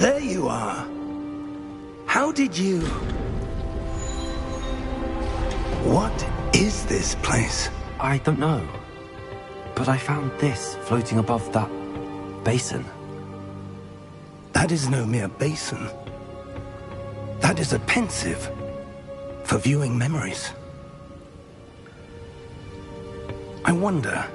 There you are. How did you... What is this place? I don't know. But I found this floating above that basin. That is no mere basin. That is a pensive for viewing memories. I wonder...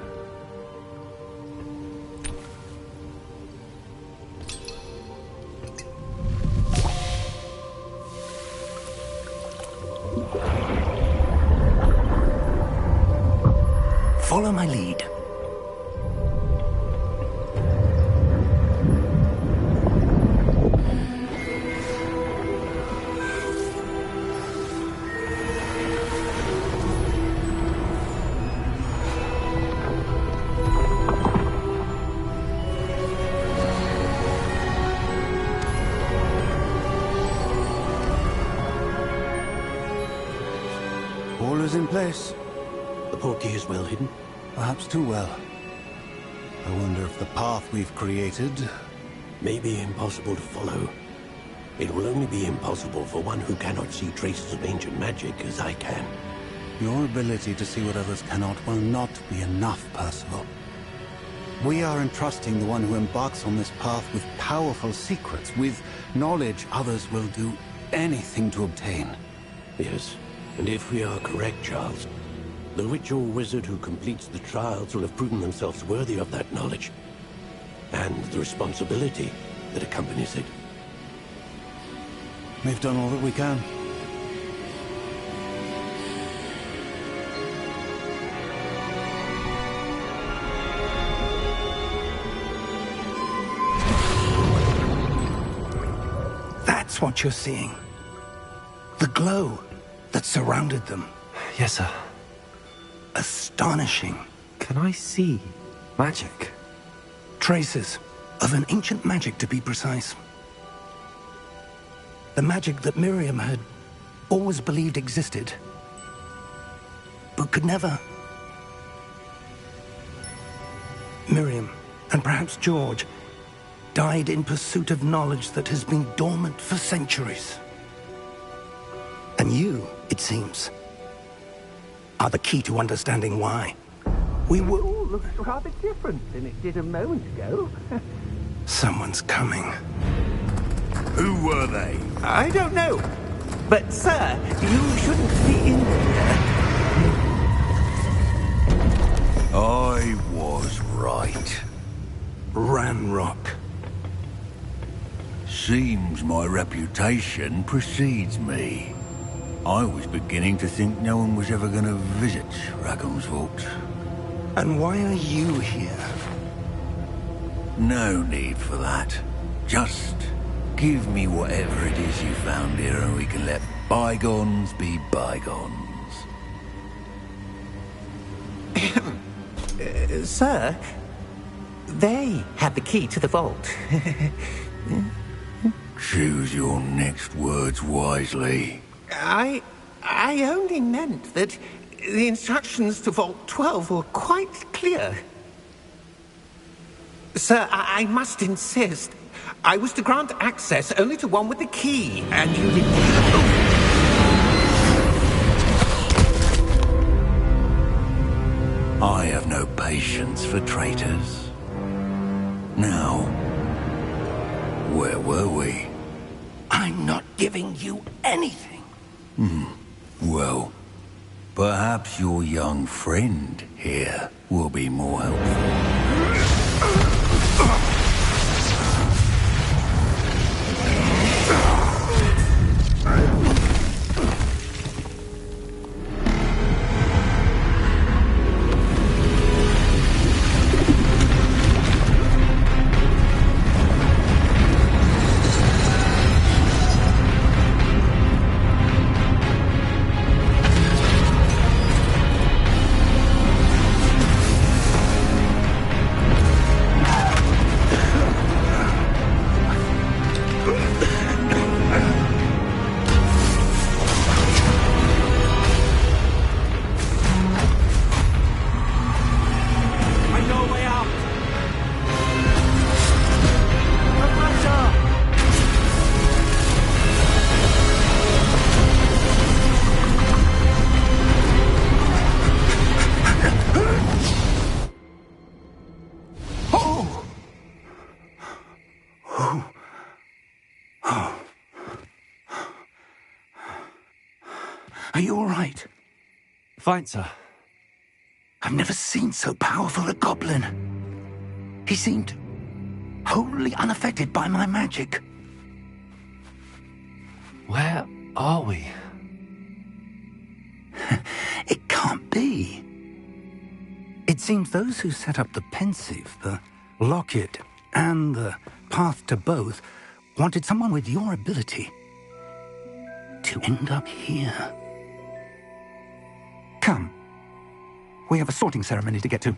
Follow my lead. All is in place. The portkey is well hidden. Perhaps too well. I wonder if the path we've created... may be impossible to follow. It will only be impossible for one who cannot see traces of ancient magic as I can. Your ability to see what others cannot will not be enough, Percival. We are entrusting the one who embarks on this path with powerful secrets, with knowledge others will do anything to obtain. Yes, and if we are correct, Charles, the witch or wizard who completes the trials will have proven themselves worthy of that knowledge, and the responsibility that accompanies it. We've done all that we can. That's what you're seeing. The glow that surrounded them. Yes, sir. Astonishing. Can I see magic? Traces of an ancient magic, to be precise. The magic that Miriam had always believed existed, but could never. Miriam, and perhaps George, died in pursuit of knowledge that has been dormant for centuries. And you, it seems, are the key to understanding why. We will... It all looks rather different than it did a moment ago. Someone's coming. Who were they? I don't know. But, sir, you shouldn't be in here. I was right. Ranrock. Seems my reputation precedes me. I was beginning to think no one was ever going to visit Rackham's Vault. And why are you here? No need for that. Just give me whatever it is you found here and we can let bygones be bygones. Sir, they have the key to the vault. Choose your next words wisely. I only meant that the instructions to Vault 12 were quite clear. Sir, I must insist. I was to grant access only to one with the key, and you did... I have no patience for traitors. Now, where were we? I'm not giving you anything. Well, perhaps your young friend here will be more helpful. Are you all right? Fine, sir. I've never seen so powerful a goblin. He seemed wholly unaffected by my magic. Where are we? It can't be. It seems those who set up the pensive, the locket, and the path to both wanted someone with your ability to end up here. Come. We have a sorting ceremony to get to.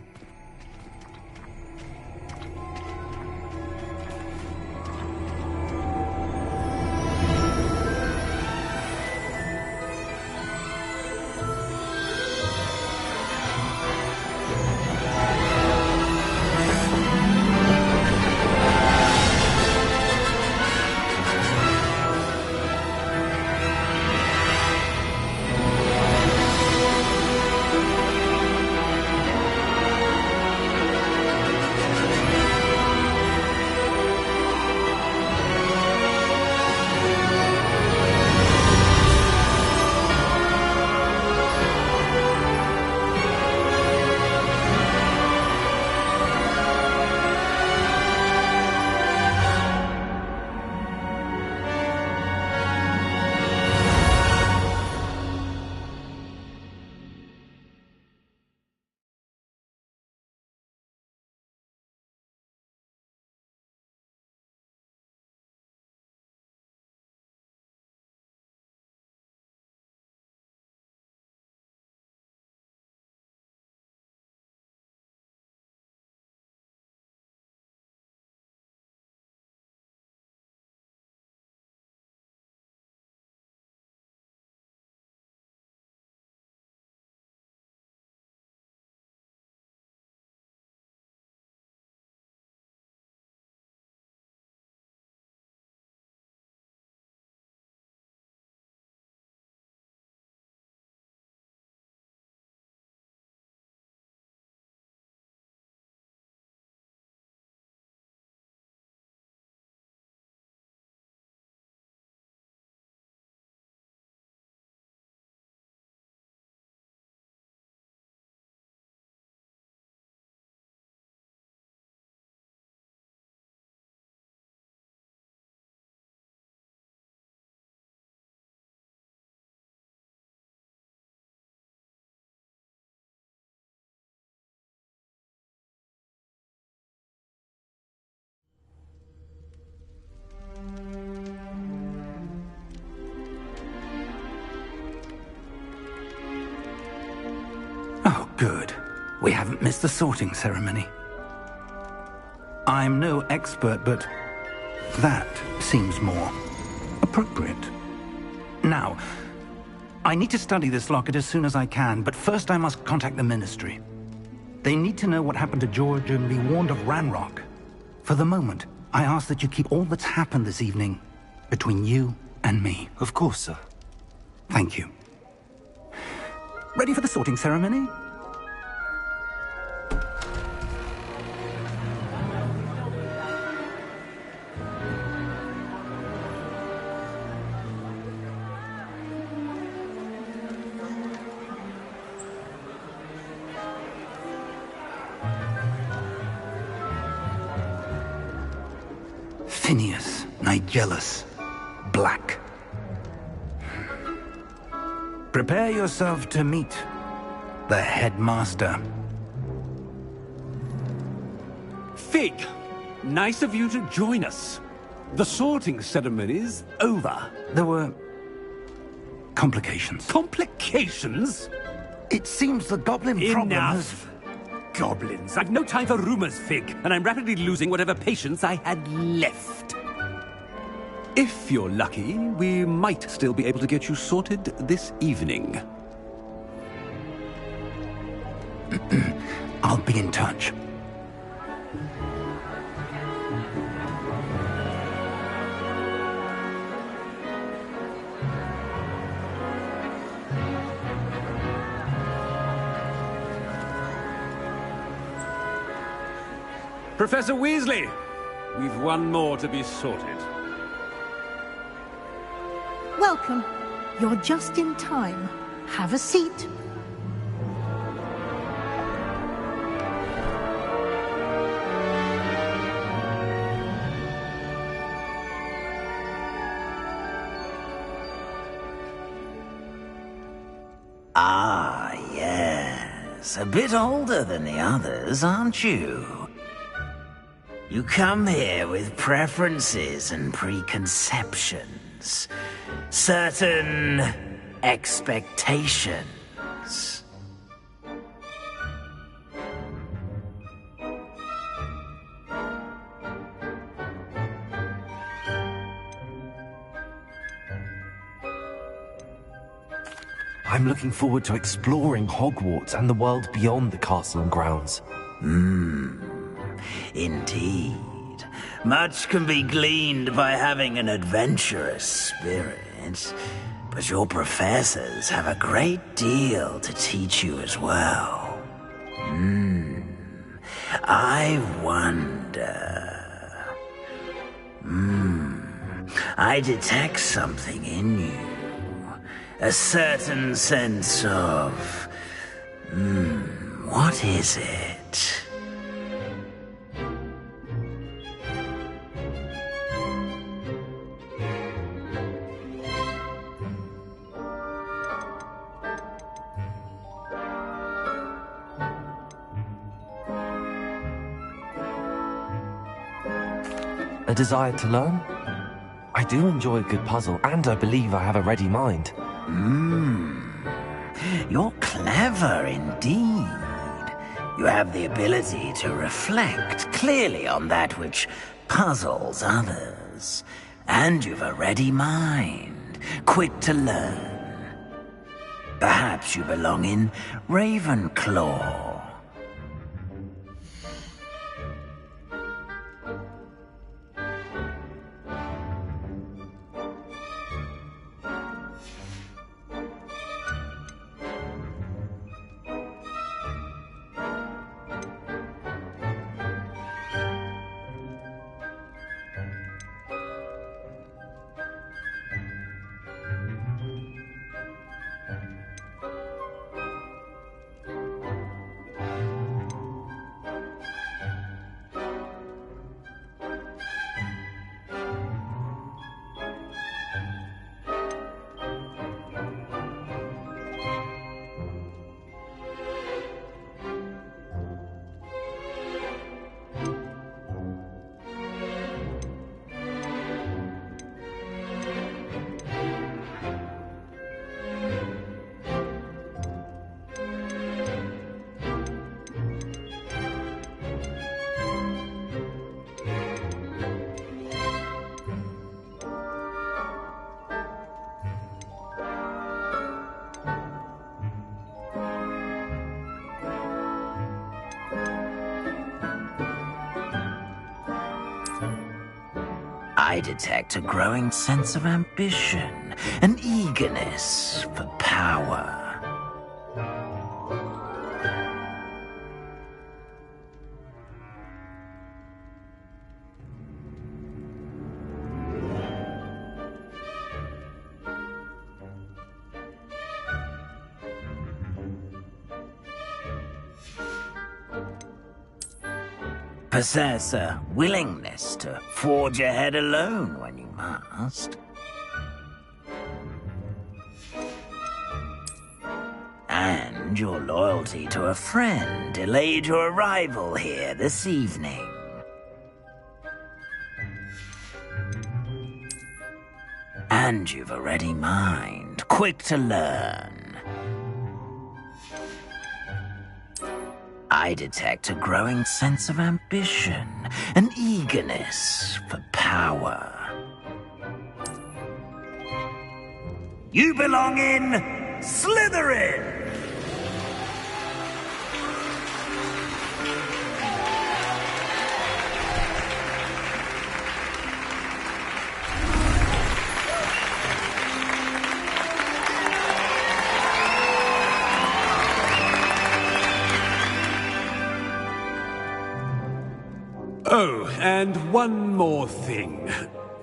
Oh, good. We haven't missed the sorting ceremony. I'm no expert, but that seems more appropriate. Now, I need to study this locket as soon as I can, but first I must contact the Ministry. They need to know what happened to George and be warned of Ranrock. For the moment, I ask that you keep all that's happened this evening between you and me. Of course, sir. Thank you. Ready for the sorting ceremony? Phineas Nigellus Black. Prepare yourself to meet the headmaster. Fig, nice of you to join us. The sorting ceremony's over. There were complications. Complications? It seems the goblin problem has... Enough! Goblins. I've no time for rumors, Fig, and I'm rapidly losing whatever patience I had left. If you're lucky, we might still be able to get you sorted this evening. I'll be in touch. Professor Weasley, we've one more to be sorted. Welcome. You're just in time. Have a seat. Ah, yes. A bit older than the others, aren't you? You come here with preferences and preconceptions. Certain expectations. I'm looking forward to exploring Hogwarts and the world beyond the castle and grounds. Indeed. Much can be gleaned by having an adventurous spirit, but your professors have a great deal to teach you as well. I wonder... I detect something in you. A certain sense of... what is it? A desire to learn? I do enjoy a good puzzle, and I believe I have a ready mind. You're clever indeed. You have the ability to reflect clearly on that which puzzles others. And you've a ready mind, quick to learn. Perhaps you belong in Ravenclaw. I detect a growing sense of ambition, an eagerness for power. Possess a willingness to forge ahead alone when you must. And your loyalty to a friend delayed your arrival here this evening. And you've a ready mind, quick to learn. I detect a growing sense of ambition, an eagerness for power. You belong in Slytherin! Oh, and one more thing.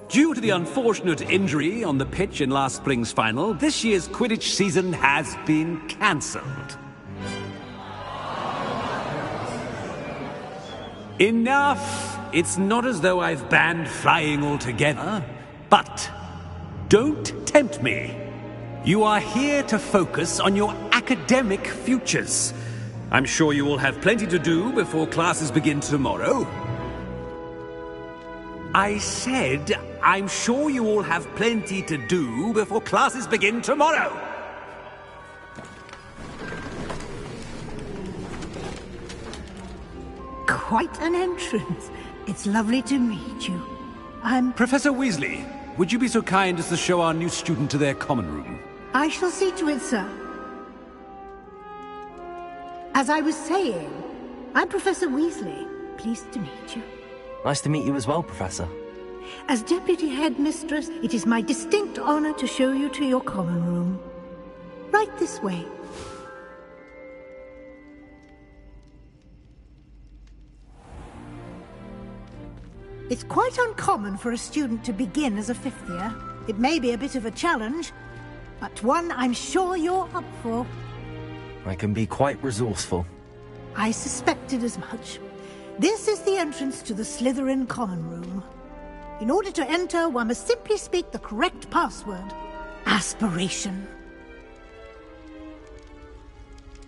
Due to the unfortunate injury on the pitch in last spring's final, this year's Quidditch season has been cancelled. Enough! It's not as though I've banned flying altogether, but don't tempt me. You are here to focus on your academic futures. I'm sure you will have plenty to do before classes begin tomorrow. I said, I'm sure you all have plenty to do before classes begin tomorrow. Quite an entrance. It's lovely to meet you. I'm... Professor Weasley, would you be so kind as to show our new student to their common room? I shall see to it, sir. As I was saying, I'm Professor Weasley. Pleased to meet you. Nice to meet you as well, Professor. As Deputy Headmistress, it is my distinct honor to show you to your common room. Right this way. It's quite uncommon for a student to begin as a fifth year. It may be a bit of a challenge, but one I'm sure you're up for. I can be quite resourceful. I suspected as much. This is the entrance to the Slytherin common room. In order to enter, one must simply speak the correct password. Aspiration.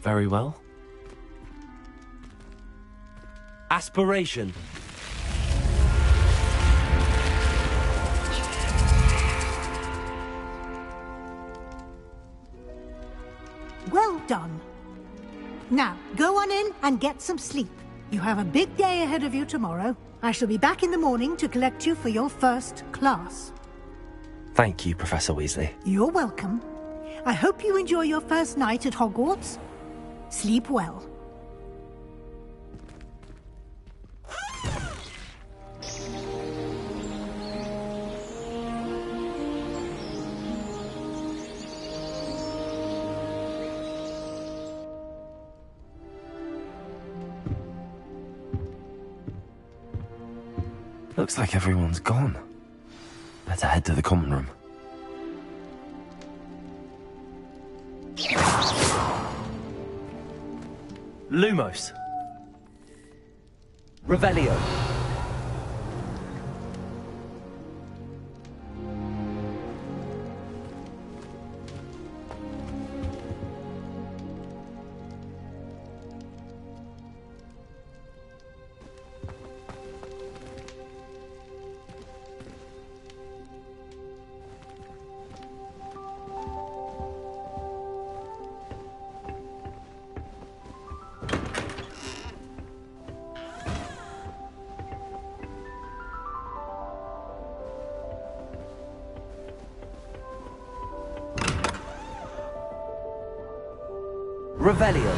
Very well. Aspiration. Well done. Now, go on in and get some sleep. You have a big day ahead of you tomorrow. I shall be back in the morning to collect you for your first class. Thank you, Professor Weasley. You're welcome. I hope you enjoy your first night at Hogwarts. Sleep well. Looks like everyone's gone. Better head to the common room. Lumos. Revelio. Revelio.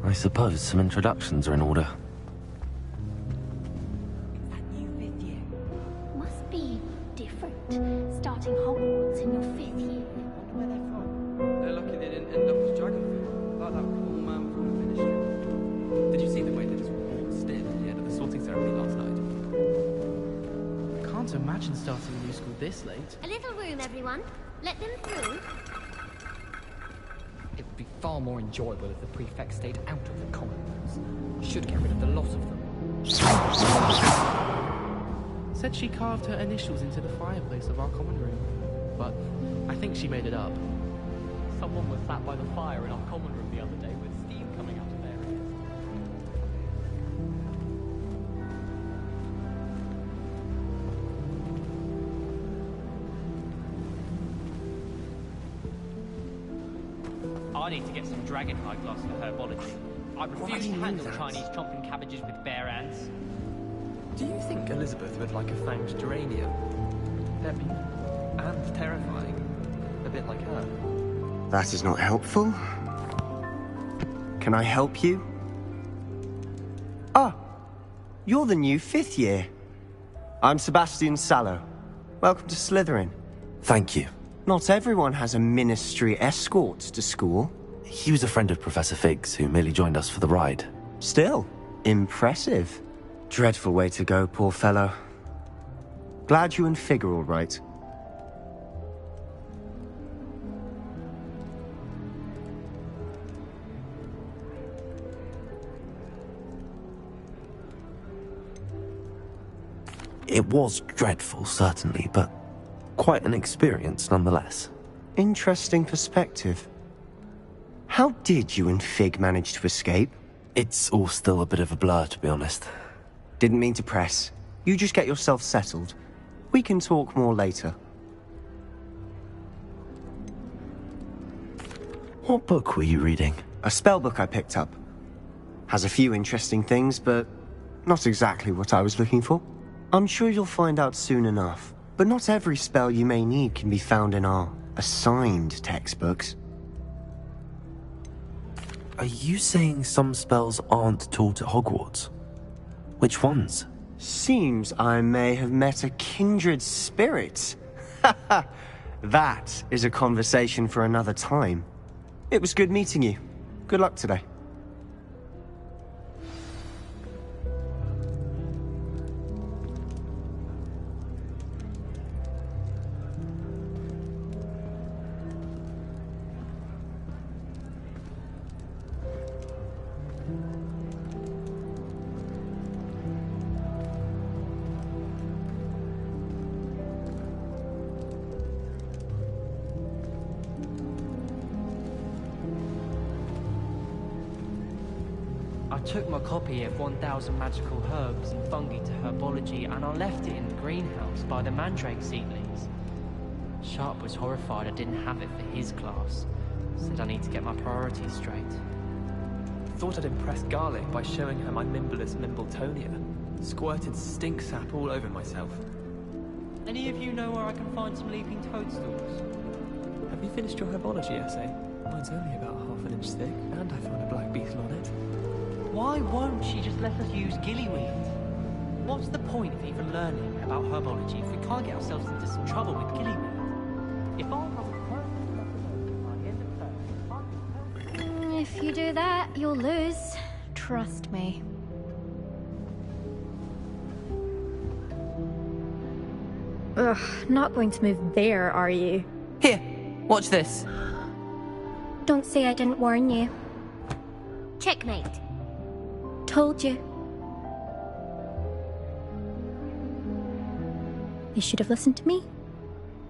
I suppose some introductions are in order. That new fifth year must be different. Starting Hogwarts in your fifth year. Wonder where they're from. They're lucky they didn't end up as Dragonfield, like that poor man from the Ministry. Did you see the way they just stared at the end of the sorting ceremony last night? I can't imagine starting a new school this late. A little room, everyone. Let them through. It would be far more enjoyable if the prefect stayed out of the common rooms. Should get rid of the lot of them. Said she carved her initials into the fireplace of our common room. But I think she made it up. Someone was sat by the fire in our common room the other day with steam coming out of their ears. I need to get some dragonhide glass for herbology. I refuse to handle Chinese chomping cabbages with bare hands. Do you think Elizabeth would like a fanged geranium? They're beautiful and terrifying. A bit like her. That is not helpful. Can I help you? Ah, you're the new 5th year. I'm Sebastian Sallow. Welcome to Slytherin. Thank you. Not everyone has a ministry escort to school. He was a friend of Professor Fig's who merely joined us for the ride. Still, impressive. Dreadful way to go, poor fellow. Glad you and Fig are all right. It was dreadful, certainly, but quite an experience nonetheless. Interesting perspective. How did you and Fig manage to escape? It's all still a bit of a blur, to be honest. Didn't mean to press. You just get yourself settled. We can talk more later. What book were you reading? A spell book I picked up. Has a few interesting things, but not exactly what I was looking for. I'm sure you'll find out soon enough. But not every spell you may need can be found in our assigned textbooks. Are you saying some spells aren't taught at Hogwarts? Which ones? Seems I may have met a kindred spirit. That is a conversation for another time. It was good meeting you. Good luck today. I took my copy of 1000 Magical Herbs and Fungi to Herbology and I left it in the greenhouse by the mandrake seedlings. Sharp was horrified I didn't have it for his class. Said I need to get my priorities straight. Thought I'd impress Garlic by showing her my Mimbleless Mimbletonia. Squirted stink sap all over myself. Any of you know where I can find some leaping toadstools? Have you finished your herbology essay? Mine's only about half an inch thick, and I found a black beetle on it. Why won't she just let us use gillyweed? What's the point of even learning about herbology if we can't get ourselves into some trouble with gillyweed? If I have a perfect methodology by the end of term, If you do that, you'll lose. Trust me. Ugh, not going to move there, are you? Here, watch this. Don't say I didn't warn you. Checkmate. Told you. You should have listened to me.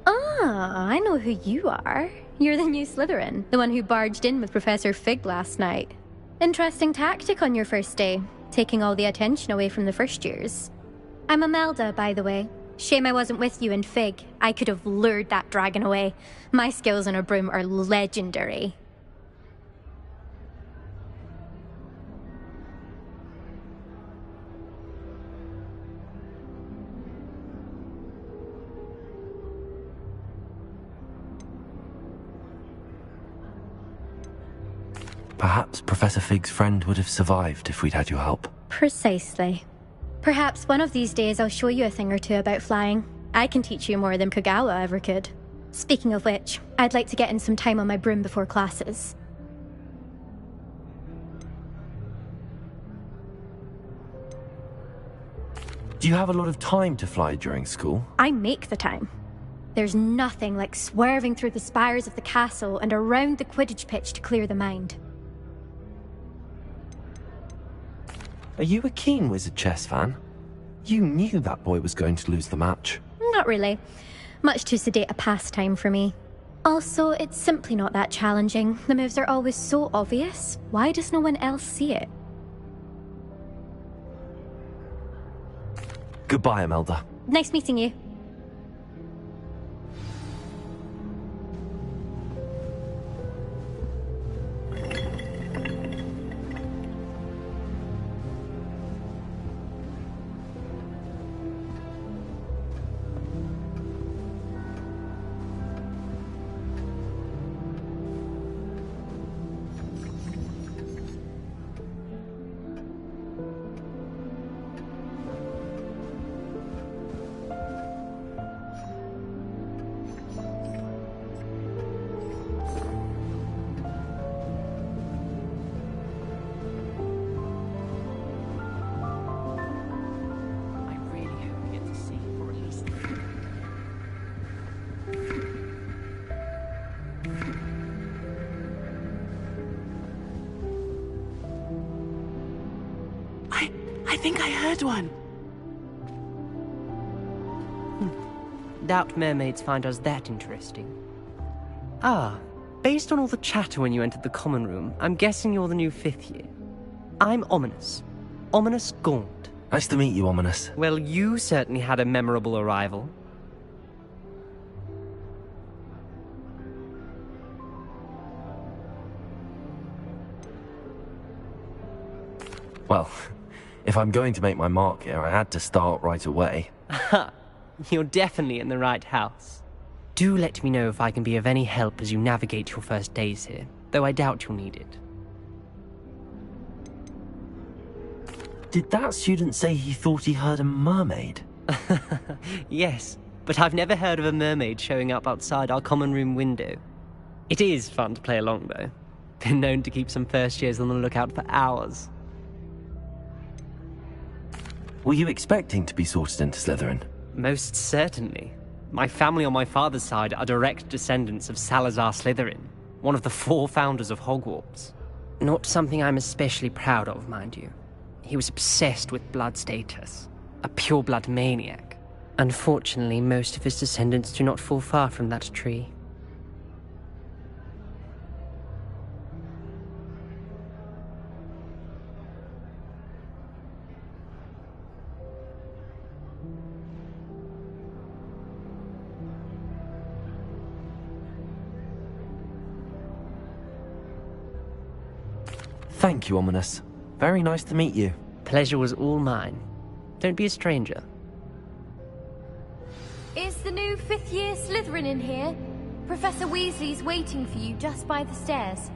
Ah, I know who you are. You're the new Slytherin, the one who barged in with Professor Fig last night. Interesting tactic on your first day, taking all the attention away from the first years. I'm Imelda, by the way. Shame I wasn't with you in Fig. I could have lured that dragon away. My skills on a broom are legendary. Perhaps Professor Fig's friend would have survived if we'd had your help. Precisely. Perhaps one of these days I'll show you a thing or two about flying. I can teach you more than Kagawa ever could. Speaking of which, I'd like to get in some time on my broom before classes. Do you have a lot of time to fly during school? I make the time. There's nothing like swerving through the spires of the castle and around the Quidditch pitch to clear the mind. Are you a keen Wizard chess fan? You knew that boy was going to lose the match. Not really. Much too sedate a pastime for me. Also, it's simply not that challenging. The moves are always so obvious. Why does no one else see it? Goodbye, Imelda. Nice meeting you. I think I heard one. Doubt mermaids find us that interesting. Ah, based on all the chatter when you entered the common room, I'm guessing you're the new 5th year. I'm Ominous. Ominous Gaunt. Nice to meet you, Ominous. Well, you certainly had a memorable arrival. Well, if I'm going to make my mark here, I had to start right away. Ha! You're definitely in the right house. Do let me know if I can be of any help as you navigate your first days here, though I doubt you'll need it. Did that student say he thought he heard a mermaid? Yes, but I've never heard of a mermaid showing up outside our common room window. It is fun to play along, though. Been known to keep some first years on the lookout for hours. Were you expecting to be sorted into Slytherin? Most certainly. My family on my father's side are direct descendants of Salazar Slytherin, one of the 4 founders of Hogwarts. Not something I'm especially proud of, mind you. He was obsessed with blood status, a pure-blood maniac. Unfortunately, most of his descendants do not fall far from that tree. Thank you, Ominous. Very nice to meet you. Pleasure was all mine. Don't be a stranger. Is the new 5th year Slytherin in here? Professor Weasley's waiting for you just by the stairs.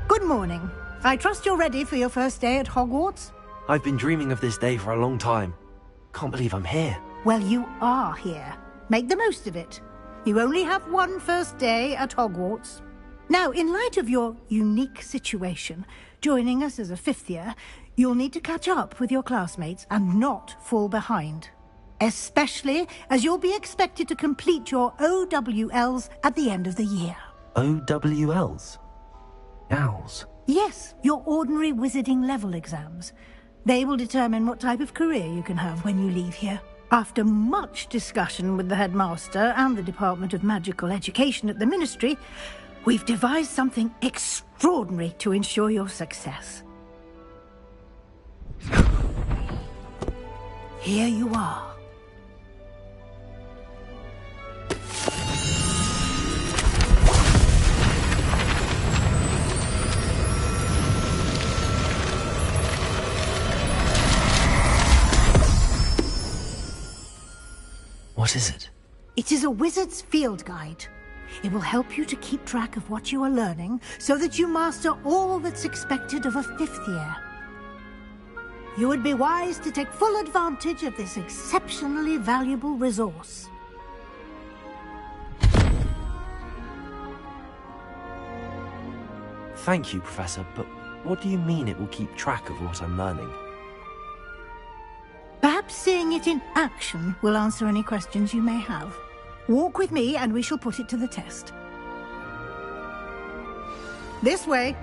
Good morning. I trust you're ready for your first day at Hogwarts? I've been dreaming of this day for a long time. Can't believe I'm here. Well, you are here. Make the most of it. You only have one first day at Hogwarts. Now, in light of your unique situation, joining us as a 5th year, you'll need to catch up with your classmates and not fall behind. Especially as you'll be expected to complete your OWLs at the end of the year. OWLs? Owls? Yes, your ordinary wizarding level exams. They will determine what type of career you can have when you leave here. After much discussion with the headmaster and the Department of Magical Education at the Ministry, we've devised something extraordinary to ensure your success. Here you are. What is it? It is a wizard's field guide. It will help you to keep track of what you are learning so that you master all that's expected of a 5th year. You would be wise to take full advantage of this exceptionally valuable resource. Thank you, Professor, but what do you mean it will keep track of what I'm learning? Perhaps seeing it in action will answer any questions you may have. Walk with me and we shall put it to the test. This way.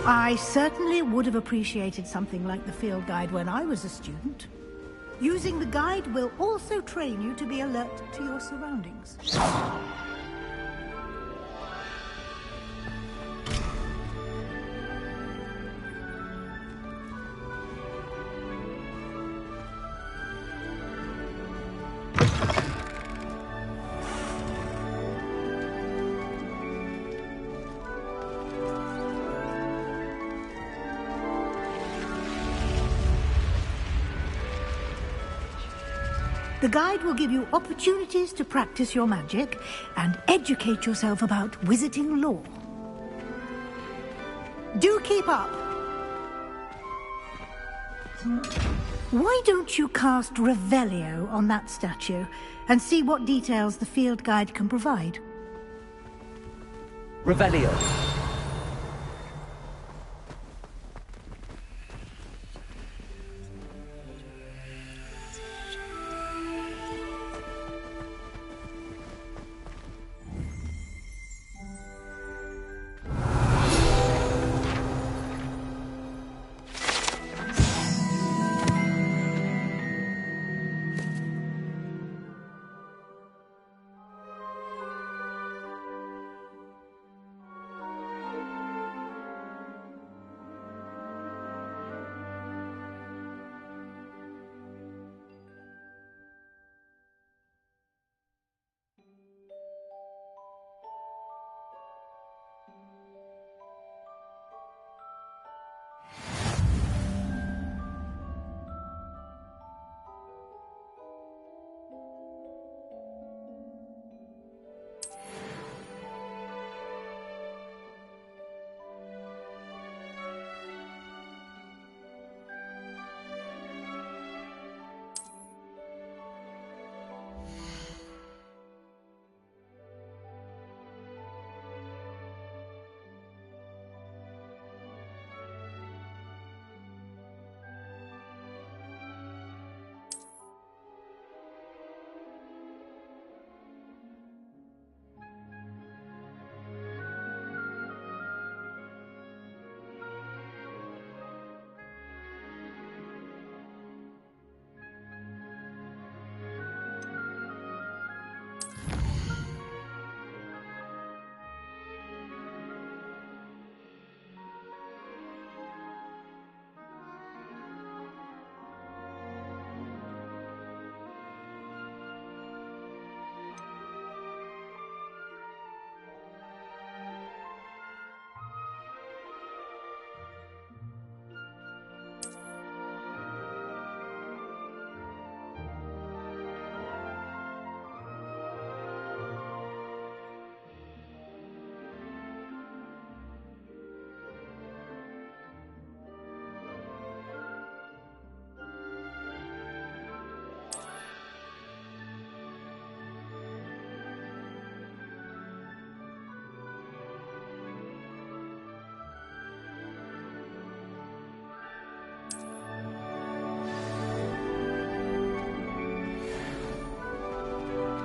I certainly would have appreciated something like the field guide when I was a student. Using the guide will also train you to be alert to your surroundings. The guide will give you opportunities to practice your magic and educate yourself about wizarding lore. Do keep up! Why don't you cast Revelio on that statue and see what details the field guide can provide? Revelio.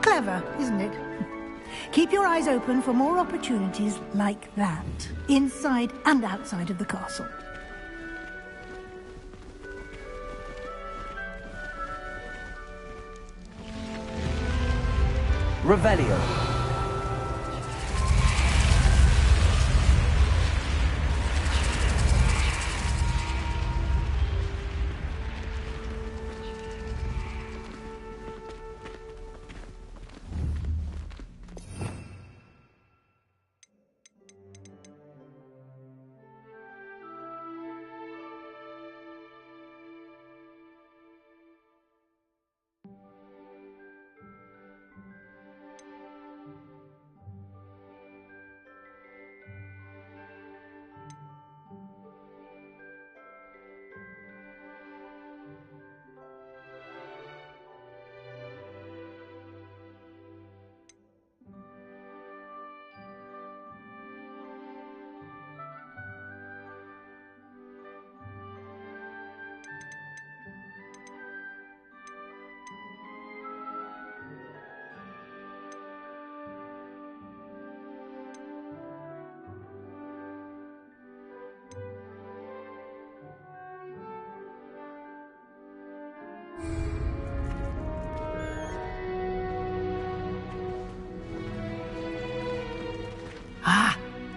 Clever, isn't it? Keep your eyes open for more opportunities like that, inside and outside of the castle. Revelio.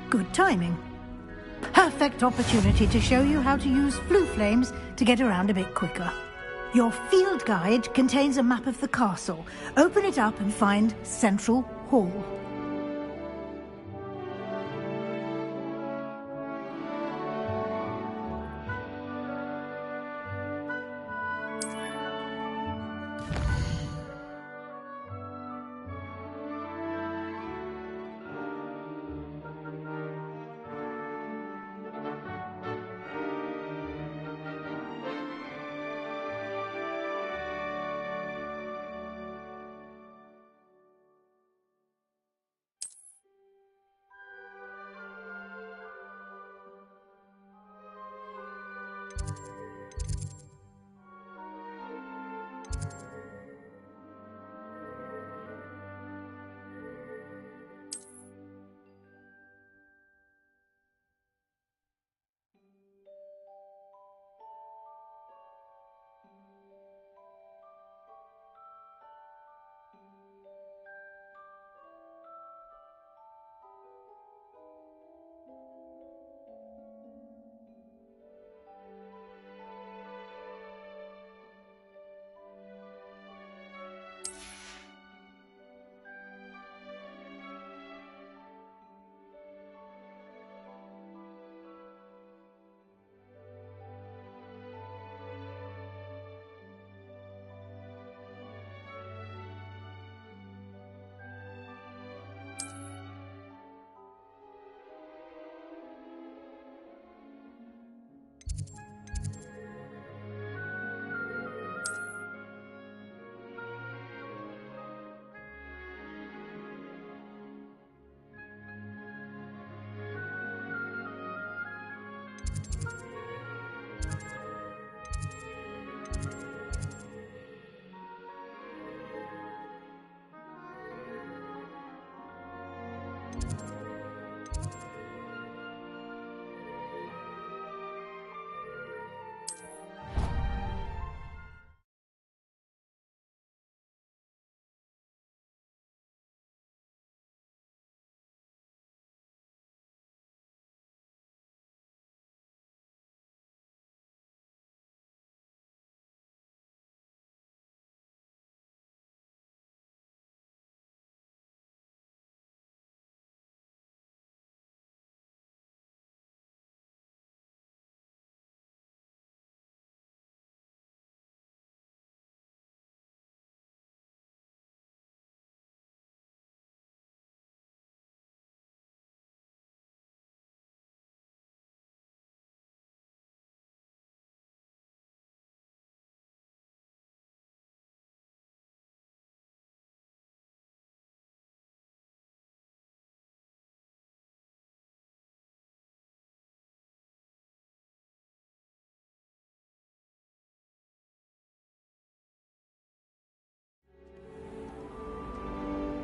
Good timing. Perfect opportunity to show you how to use flue flames to get around a bit quicker. Your field guide contains a map of the castle. Open it up and find Central Hall.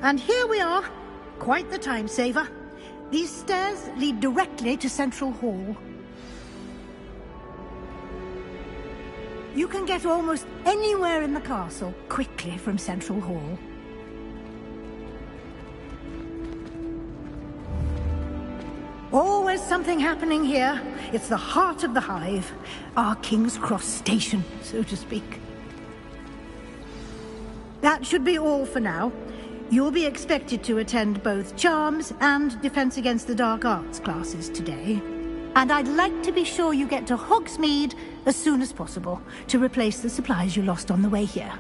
And here we are. Quite the time saver. These stairs lead directly to Central Hall. You can get almost anywhere in the castle quickly from Central Hall. Always something happening here. It's the heart of the Hive. Our King's Cross station, so to speak. That should be all for now. You'll be expected to attend both Charms and Defense Against the Dark Arts classes today. And I'd like to be sure you get to Hogsmeade as soon as possible to replace the supplies you lost on the way here.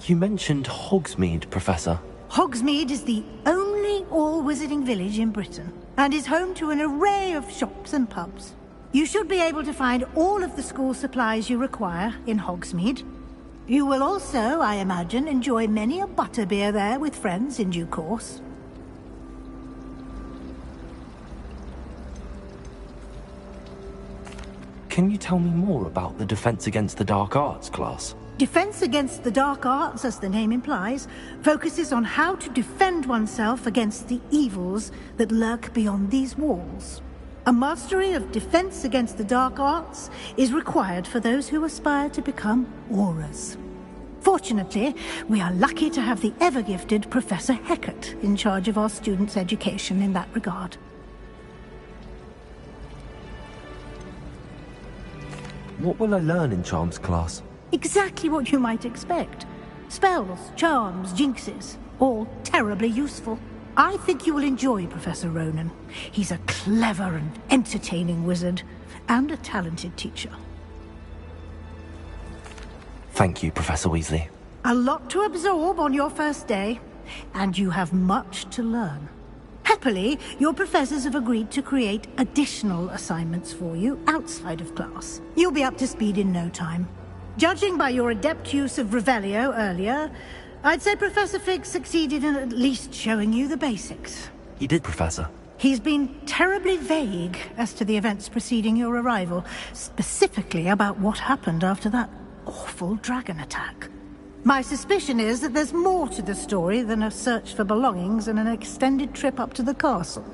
You mentioned Hogsmeade, Professor. Hogsmeade is the only all-wizarding village in Britain and is home to an array of shops and pubs. You should be able to find all of the school supplies you require in Hogsmeade. You will also, I imagine, enjoy many a butterbeer there with friends in due course. Can you tell me more about the Defense Against the Dark Arts class? Defense Against the Dark Arts, as the name implies, focuses on how to defend oneself against the evils that lurk beyond these walls. A mastery of Defense Against the Dark Arts is required for those who aspire to become Aurors. Fortunately, we are lucky to have the ever-gifted Professor Hecat in charge of our students' education in that regard. What will I learn in Charms class? Exactly what you might expect. Spells, charms, jinxes, all terribly useful. I think you will enjoy Professor Ronan. He's a clever and entertaining wizard, and a talented teacher. Thank you, Professor Weasley. A lot to absorb on your first day, and you have much to learn. Happily, your professors have agreed to create additional assignments for you outside of class. You'll be up to speed in no time. Judging by your adept use of Revelio earlier, I'd say Professor Fig succeeded in at least showing you the basics. He did, Professor. He's been terribly vague as to the events preceding your arrival, specifically about what happened after that awful dragon attack. My suspicion is that there's more to the story than a search for belongings and an extended trip up to the castle.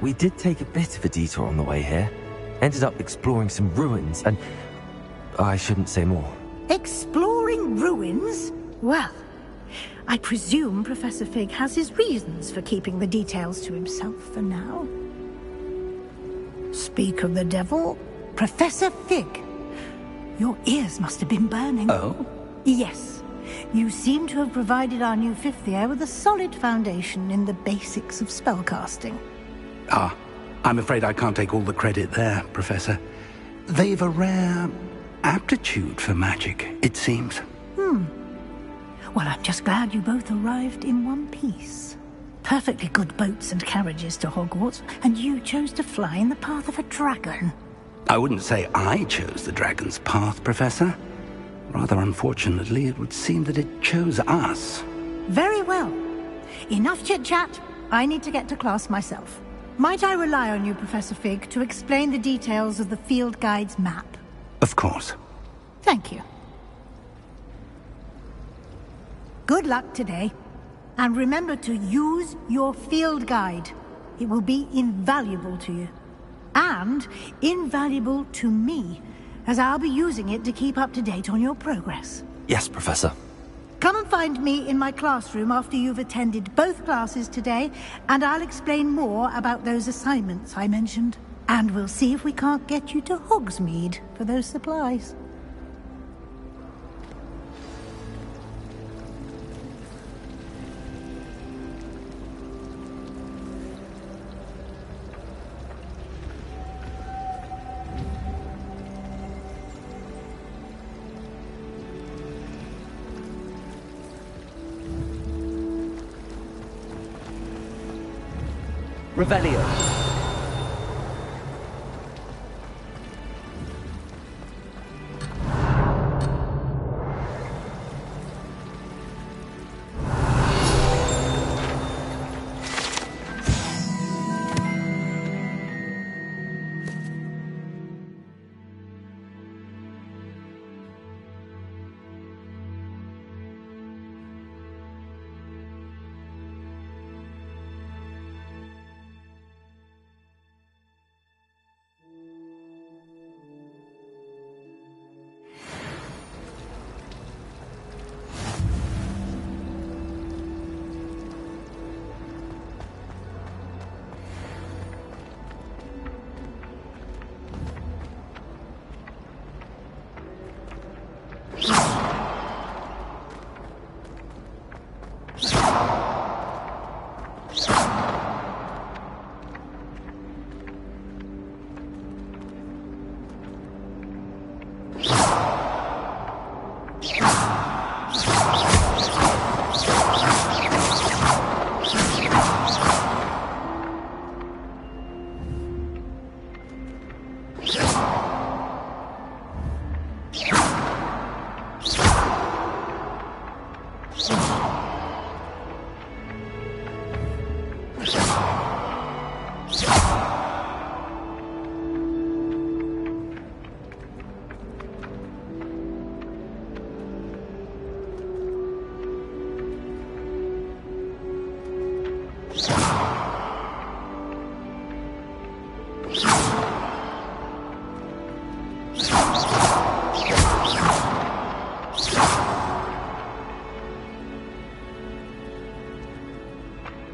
We did take a bit of a detour on the way here. Ended up exploring some ruins and... I shouldn't say more. Exploring ruins? Well, I presume Professor Fig has his reasons for keeping the details to himself for now. Speak of the devil, Professor Fig. Your ears must have been burning. Oh? Yes. You seem to have provided our new fifth year with a solid foundation in the basics of spellcasting. Ah, I'm afraid I can't take all the credit there, Professor. They've a rare aptitude for magic, it seems. Well, I'm just glad you both arrived in one piece. Perfectly good boats and carriages to Hogwarts, and you chose to fly in the path of a dragon. I wouldn't say I chose the dragon's path, Professor. Rather unfortunately, it would seem that it chose us. Very well. Enough chit-chat. I need to get to class myself. Might I rely on you, Professor Fig, to explain the details of the field guide's map? Of course. Thank you. Good luck today. And remember to use your field guide. It will be invaluable to you. And invaluable to me, as I'll be using it to keep up to date on your progress. Yes, Professor. Come and find me in my classroom after you've attended both classes today, and I'll explain more about those assignments I mentioned. And we'll see if we can't get you to Hogsmeade for those supplies. Revelio.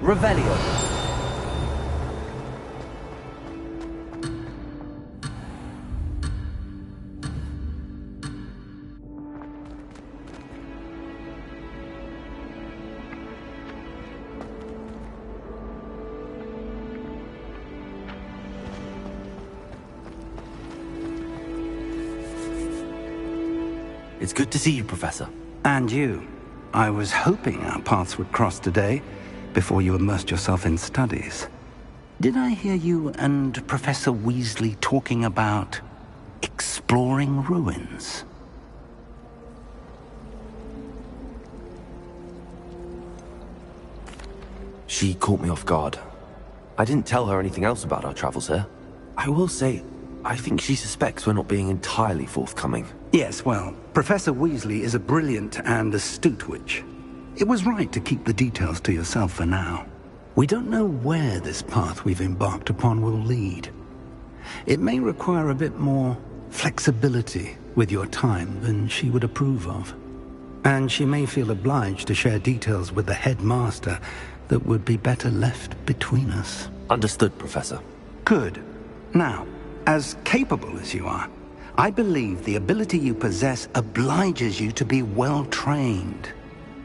Revelio. It's good to see you, Professor. And you. I was hoping our paths would cross today, before you immersed yourself in studies. Did I hear you and Professor Weasley talking about exploring ruins? She caught me off guard. I didn't tell her anything else about our travels here. I will say, I think she suspects we're not being entirely forthcoming. Yes, well, Professor Weasley is a brilliant and astute witch. It was right to keep the details to yourself for now. We don't know where this path we've embarked upon will lead. It may require a bit more flexibility with your time than she would approve of. And she may feel obliged to share details with the headmaster that would be better left between us. Understood, Professor. Good. Now, as capable as you are, I believe the ability you possess obliges you to be well-trained.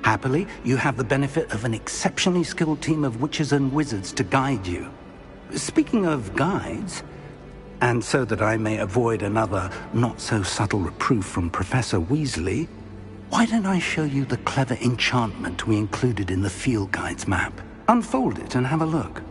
Happily, you have the benefit of an exceptionally skilled team of witches and wizards to guide you. Speaking of guides, and so that I may avoid another not-so-subtle reproof from Professor Weasley, why don't I show you the clever enchantment we included in the field guide's map? Unfold it and have a look.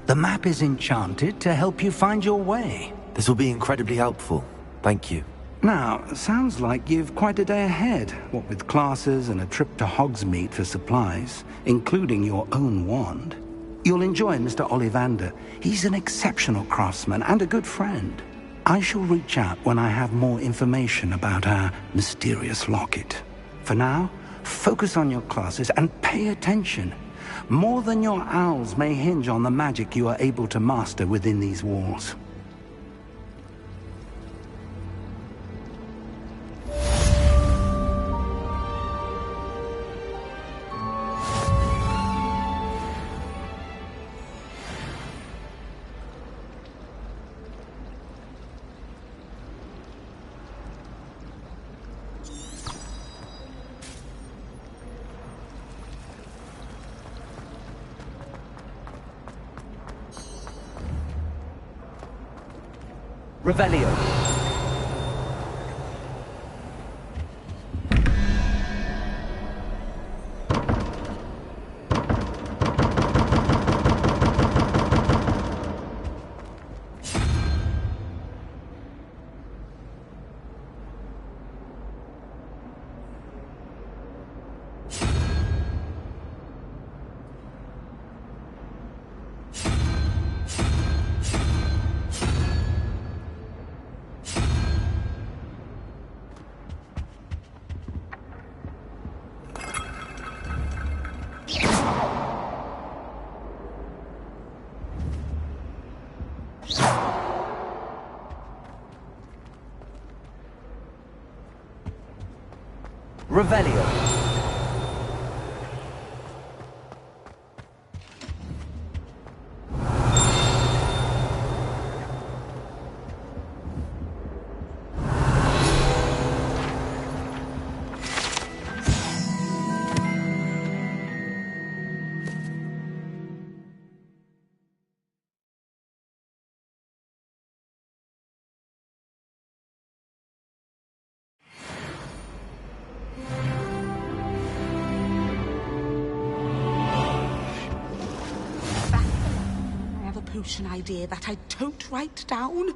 The map is enchanted to help you find your way. This will be incredibly helpful. Thank you. Now, sounds like you've quite a day ahead, what with classes and a trip to Hogsmeade for supplies, including your own wand. You'll enjoy Mr. Ollivander. He's an exceptional craftsman and a good friend. I shall reach out when I have more information about our mysterious locket. For now, focus on your classes and pay attention. More than your owls may hinge on the magic you are able to master within these walls. Revelio. Revelio. An idea that I don't write down.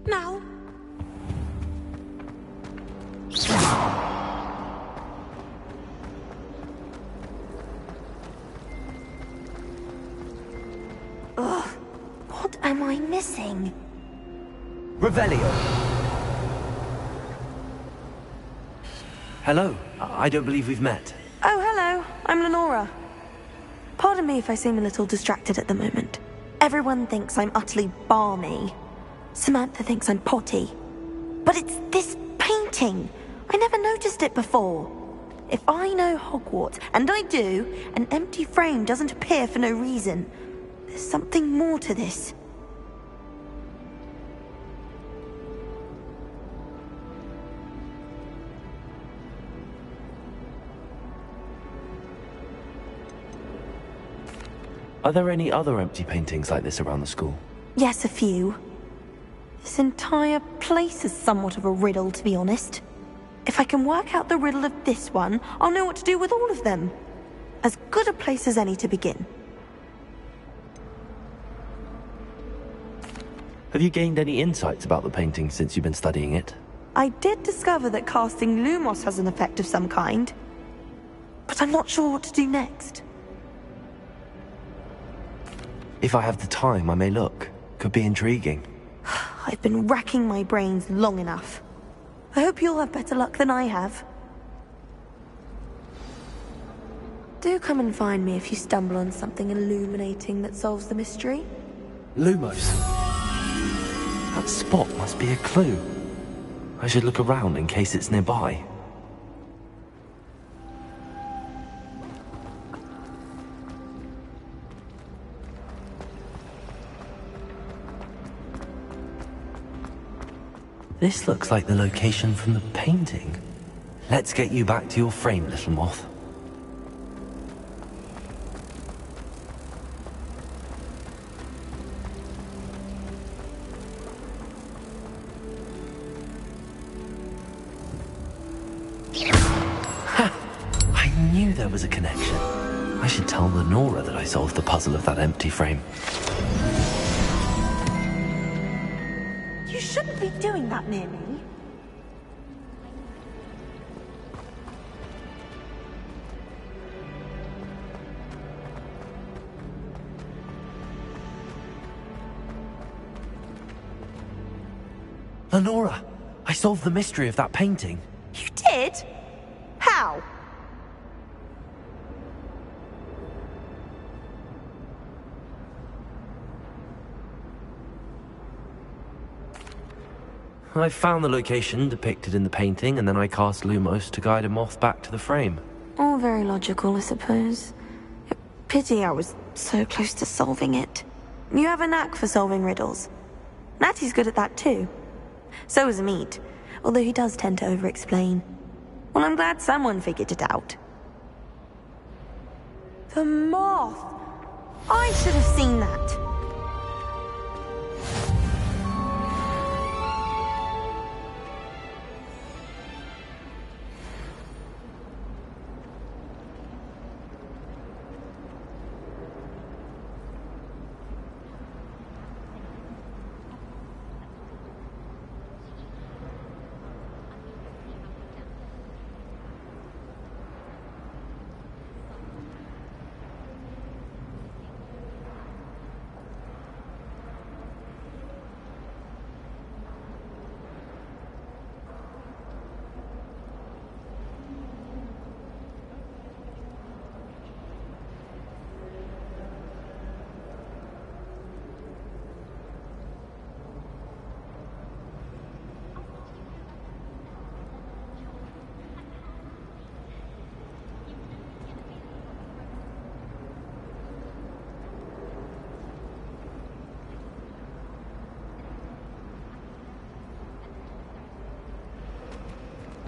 Now. Ugh. What am I missing? Revelio. Hello. I don't believe we've met. Oh, hello. I'm Lenora. Pardon me if I seem a little distracted at the moment. Everyone thinks I'm utterly balmy. Samantha thinks I'm potty. But it's this painting. I never noticed it before. If I know Hogwarts, and I do, an empty frame doesn't appear for no reason. There's something more to this. Are there any other empty paintings like this around the school? Yes, a few. This entire place is somewhat of a riddle, to be honest. If I can work out the riddle of this one, I'll know what to do with all of them. As good a place as any to begin. Have you gained any insights about the painting since you've been studying it? I did discover that casting Lumos has an effect of some kind. But I'm not sure what to do next. If I have the time, I may look. Could be intriguing. I've been racking my brains long enough. I hope you'll have better luck than I have. Do come and find me if you stumble on something illuminating that solves the mystery. Lumos. That spot must be a clue. I should look around in case it's nearby. This looks like the location from the painting. Let's get you back to your frame, little moth. Ha! I knew there was a connection. I should tell Lenora that I solved the puzzle of that empty frame. You shouldn't be doing that near me. Lenora, I solved the mystery of that painting. You did? How? I found the location depicted in the painting, and then I cast Lumos to guide a moth back to the frame. All very logical, I suppose. Pity I was so close to solving it. You have a knack for solving riddles. Natty's good at that too. So is Amit, although he does tend to over-explain. Well, I'm glad someone figured it out. The moth! I should have seen that.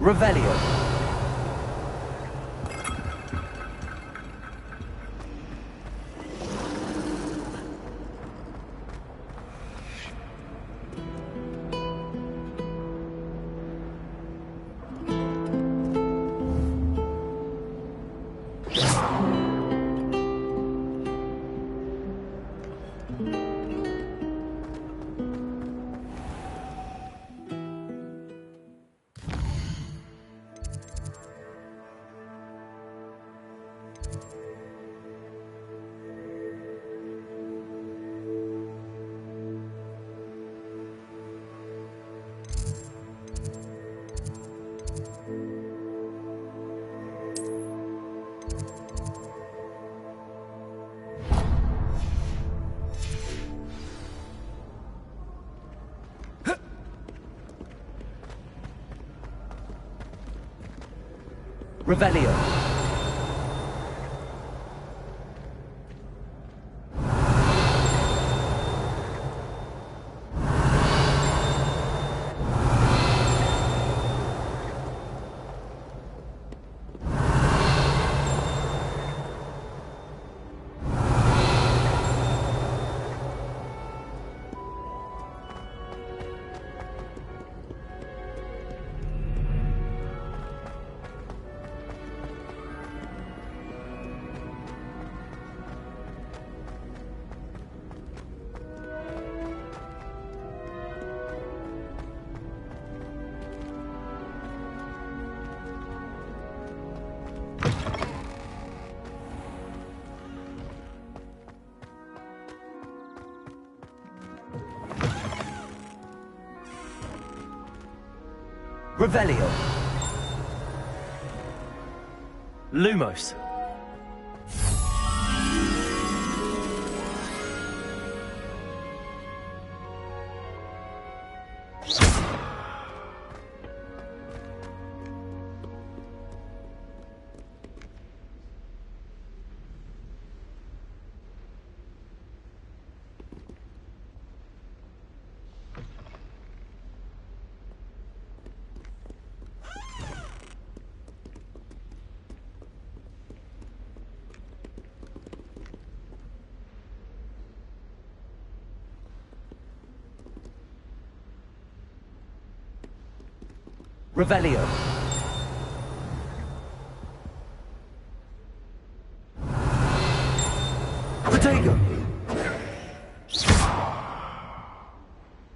Revelio. Revelio. Revelio. Lumos. Revelio. Protego.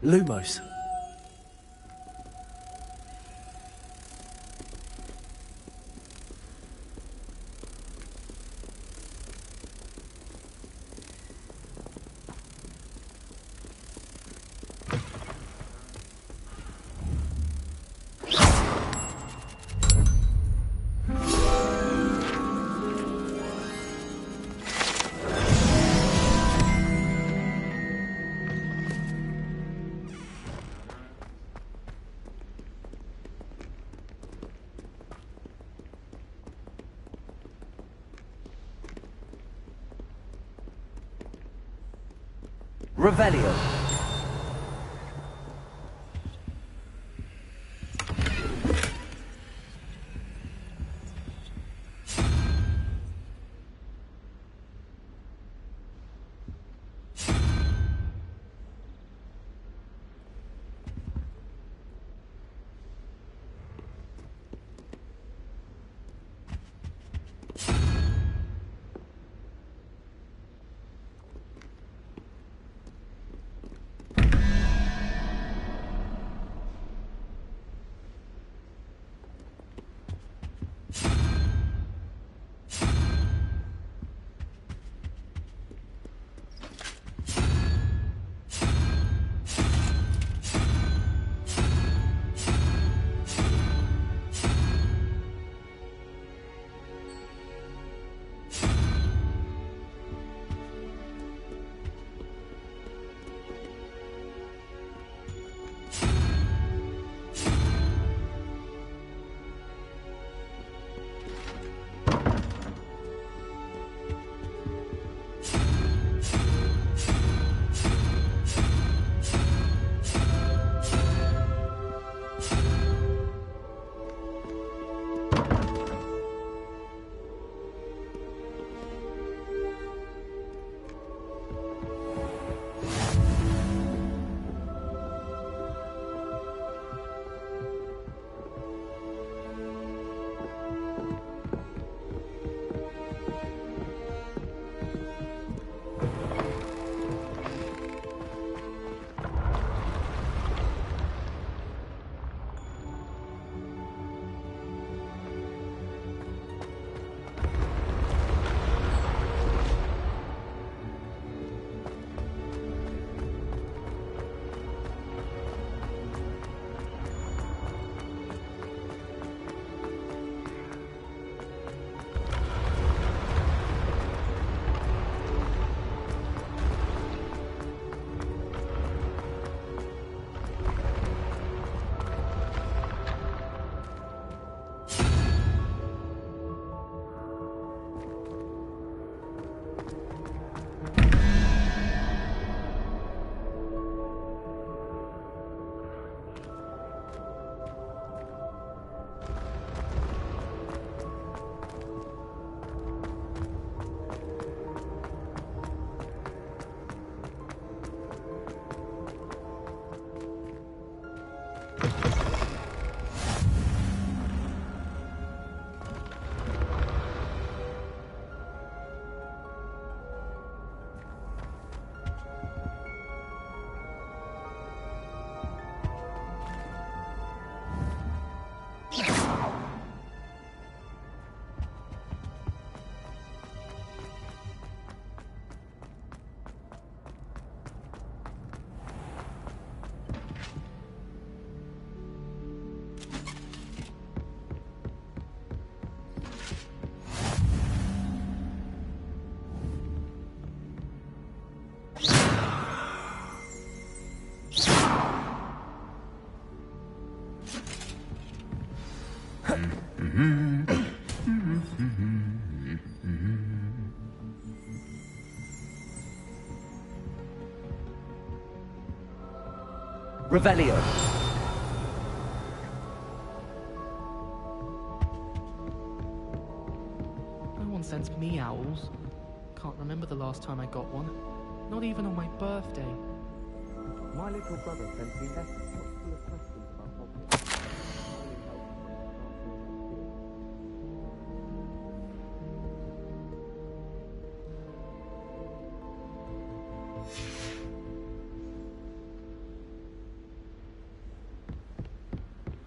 Lumos. Revelio. Revelio. No one sends me owls. Can't remember the last time I got one. Not even on my birthday. My little brother sent me letters full of questions about Hogwarts.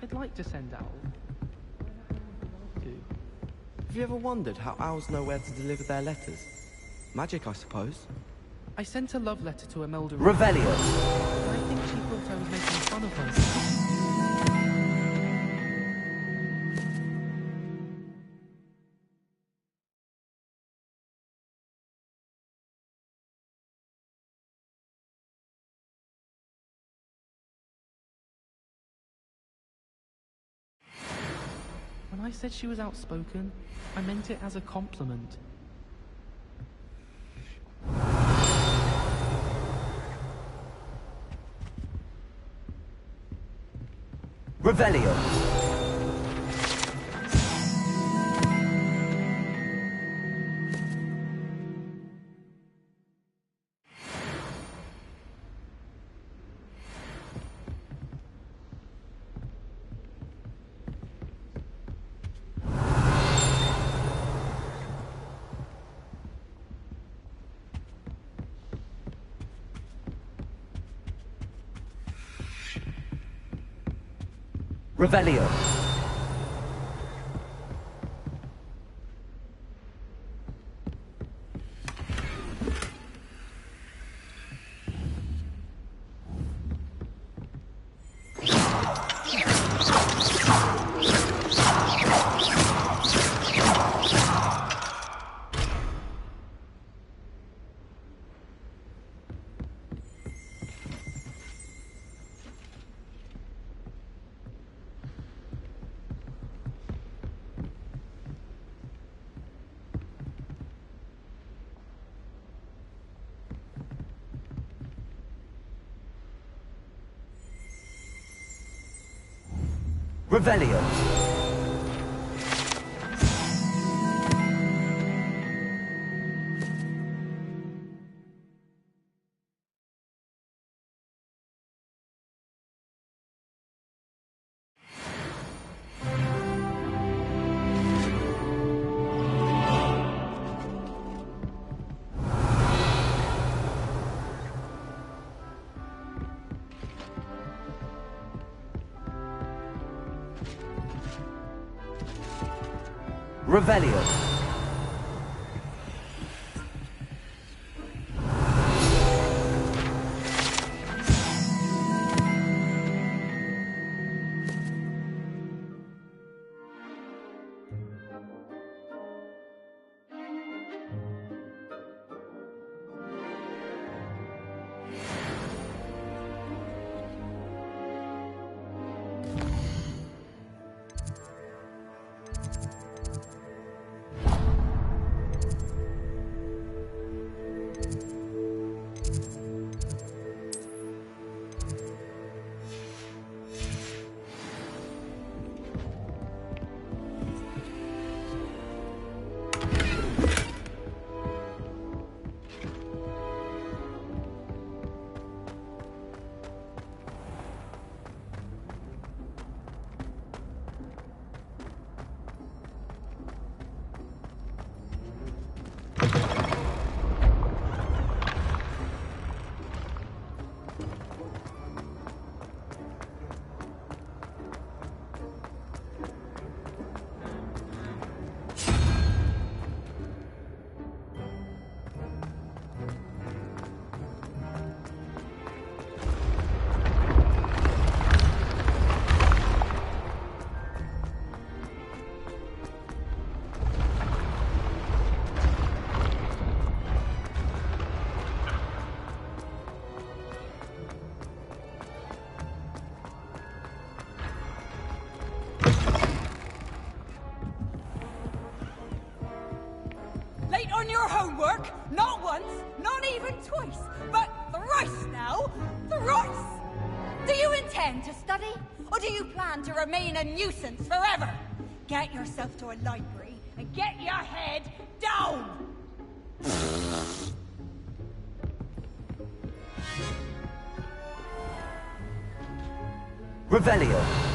I'd like to send owls. Have you ever wondered how owls know where to deliver their letters? Magic, I suppose. I sent a love letter to Imelda. Revelio. I think she thought I was making fun of her. When I said she was outspoken, I meant it as a compliment. Revelio. Revelio. Revelio. Revelio. Late on your homework? Not once, not even twice, but thrice now! Thrice! Do you intend to study? Or do you plan to remain a nuisance forever? Get yourself to a library and get your head down! Revelio.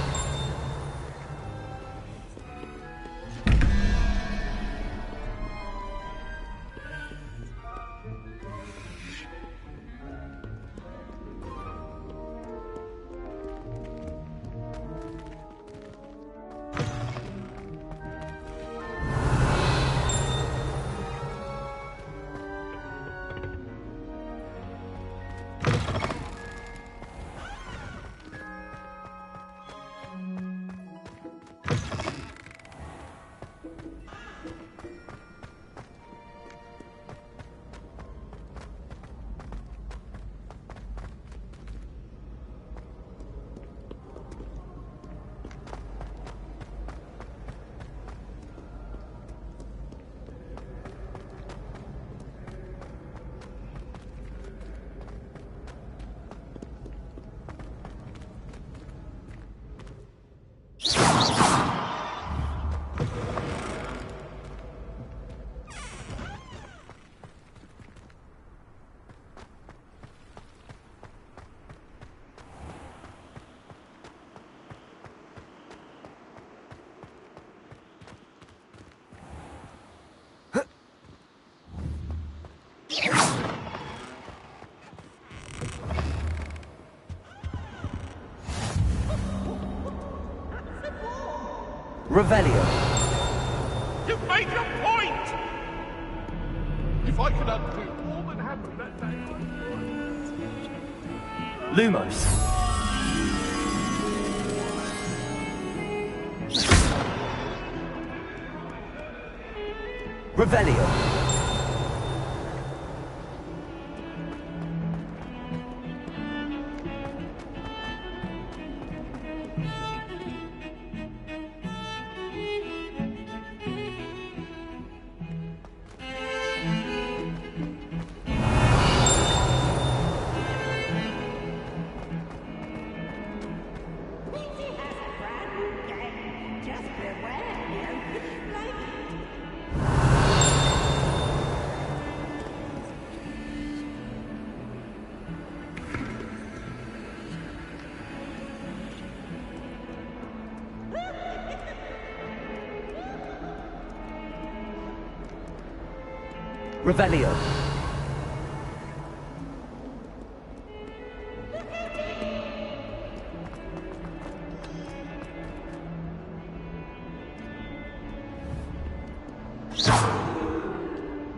Revelio. You've made your point! If I could undo all that happened that day... Lumos. Revelio. Revelio.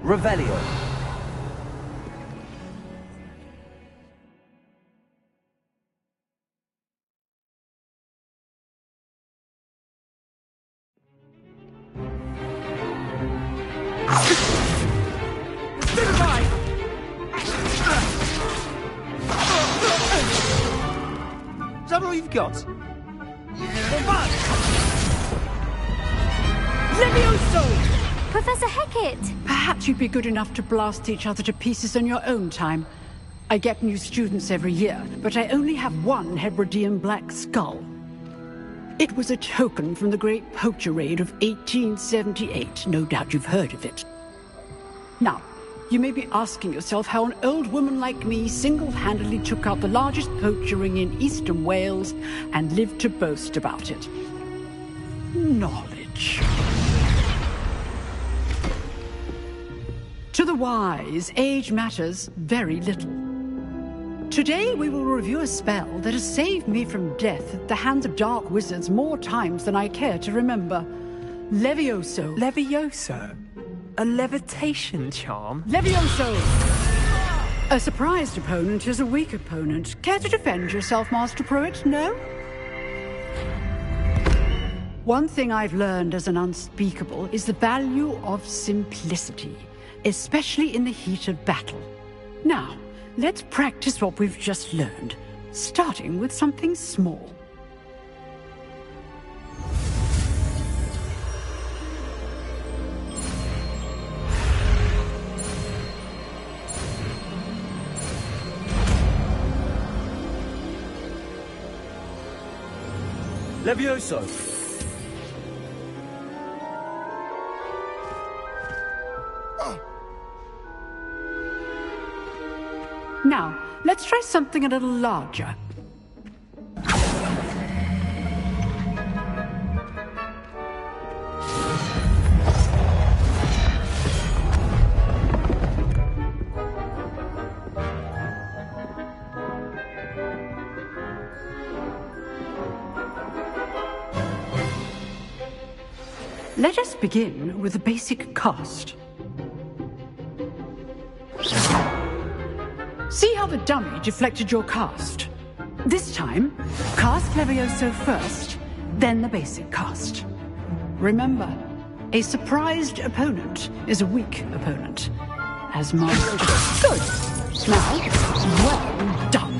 Revelio. Is that all you've got? Levioso! Professor Hecat! Perhaps you'd be good enough to blast each other to pieces on your own time. I get new students every year, but I only have one Hebridean black skull. It was a token from the Great Poacher Raid of 1878. No doubt you've heard of it. Now, you may be asking yourself how an old woman like me single-handedly took out the largest poacher ring in eastern Wales and lived to boast about it. Knowledge. To the wise, age matters very little. Today we will review a spell that has saved me from death at the hands of dark wizards more times than I care to remember. Levioso. Levioso? A levitation charm? Levioso! A surprised opponent is a weak opponent. Care to defend yourself, Master Pruitt? No? One thing I've learned as an unspeakable is the value of simplicity, especially in the heat of battle. Now, let's practice what we've just learned, starting with something small. Levioso. Now, let's try something a little larger. Let us begin with a basic cast. See how the dummy deflected your cast? This time, cast Levioso first, then the basic cast. Remember, a surprised opponent is a weak opponent. As Master... Good! Now, well done!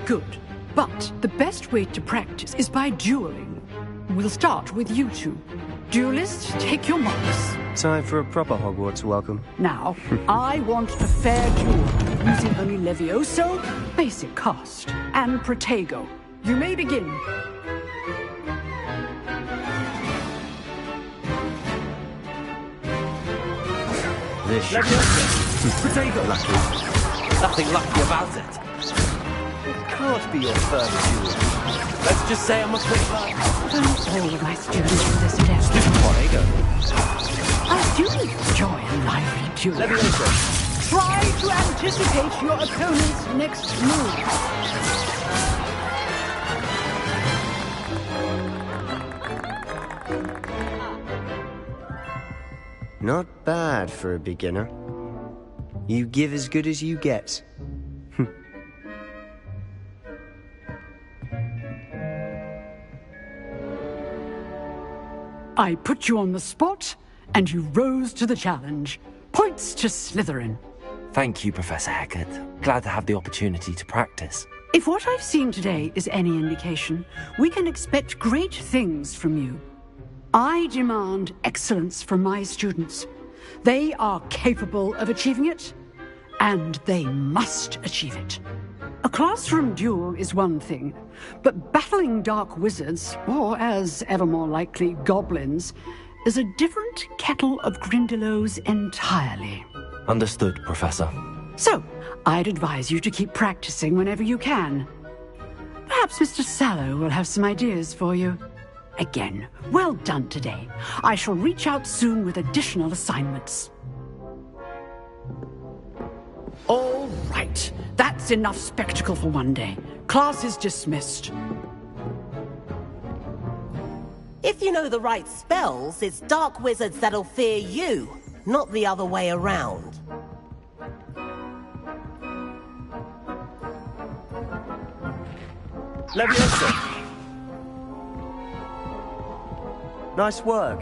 Good, but the best way to practice is by dueling. We'll start with you two. Duelists, take your marks. Time for a proper Hogwarts welcome. Now, I want a fair duel, using only Levioso, basic cast, and Protego. You may begin. This Protego. Lucky. Nothing lucky about it. can't be your first duel. Let's just say I'm a quick learner. Don't all of my students do this test. Just Corrego. Our students enjoy a lively duel. Let me listen. Try to anticipate your opponent's next move. Not bad for a beginner. You give as good as you get. I put you on the spot, and you rose to the challenge. Points to Slytherin. Thank you, Professor Hecat. Glad to have the opportunity to practice. If what I've seen today is any indication, we can expect great things from you. I demand excellence from my students. They are capable of achieving it, and they must achieve it. A classroom duel is one thing, but battling dark wizards, or as ever more likely, goblins, is a different kettle of Grindylows entirely. Understood, Professor. So, I'd advise you to keep practicing whenever you can. Perhaps Mr. Sallow will have some ideas for you. Again, well done today. I shall reach out soon with additional assignments. All right. That's enough spectacle for one day. Class is dismissed. If you know the right spells, it's dark wizards that'll fear you, not the other way around. Leviosa. Nice work.